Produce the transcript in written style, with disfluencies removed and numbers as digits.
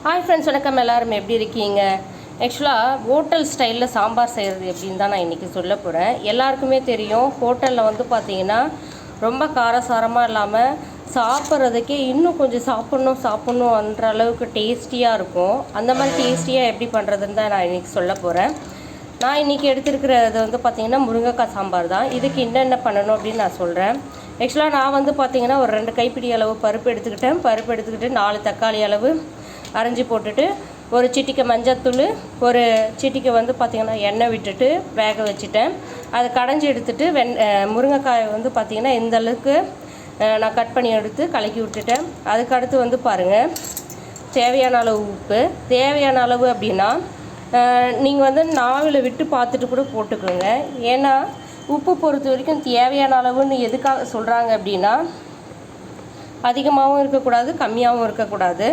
Hi friends, வணக்கம். எல்லாரும் எப்படி இருக்கீங்க? ஆக்சுவலாக ஹோட்டல் ஸ்டைலில் சாம்பார் செய்கிறது எப்படின்னு தான் நான் இன்றைக்கி சொல்ல போகிறேன். எல்லாருக்குமே தெரியும், ஹோட்டலில் வந்து பார்த்திங்கன்னா ரொம்ப காரசாரமாக இல்லாமல் சாப்பிட்றதுக்கே இன்னும் கொஞ்சம் சாப்பிட்ணுன்ற அளவுக்கு டேஸ்டியாக இருக்கும். அந்த மாதிரி டேஸ்டியாக எப்படி பண்ணுறதுன்னு தான் நான் இன்றைக்கி சொல்ல போகிறேன். நான் இன்றைக்கி எடுத்துருக்கிறது வந்து பார்த்திங்கன்னா முருங்கைக்காய் சாம்பார் தான். இதுக்கு என்னென்ன பண்ணணும் அப்படின்னு நான் சொல்கிறேன். ஆக்சுவலாக நான் வந்து பார்த்திங்கன்னா ஒரு 2 கைப்பிடி அளவு பருப்பு எடுத்துக்கிட்டு 4 தக்காளி அளவு அரைஞ்சி போட்டுட்டு, ஒரு சிட்டிக்கை மஞ்சத்தூள், ஒரு சிட்டிக்கை வந்து பார்த்திங்கன்னா எண்ணெய் விட்டுட்டு வேக வச்சுட்டேன். அதை கடைஞ்சி எடுத்துகிட்டு முருங்கைக்காயை வந்து பார்த்திங்கன்னா இந்த அளவுக்கு நான் கட் பண்ணி எடுத்து கலக்கி விட்டுட்டேன். அதுக்கு அடுத்து வந்து பாருங்கள், தேவையான அளவு உப்பு. தேவையான அளவு அப்படின்னா நீங்கள் வந்து நாவில் விட்டு பார்த்துட்டு கூட போட்டுக்கோங்க. ஏன்னா உப்பு பொறுத்த வரைக்கும் தேவையான அளவுன்னு எதுக்காக சொல்கிறாங்க அப்படின்னா, அதிகமாகவும் இருக்கக்கூடாது, கம்மியாகவும் இருக்கக்கூடாது.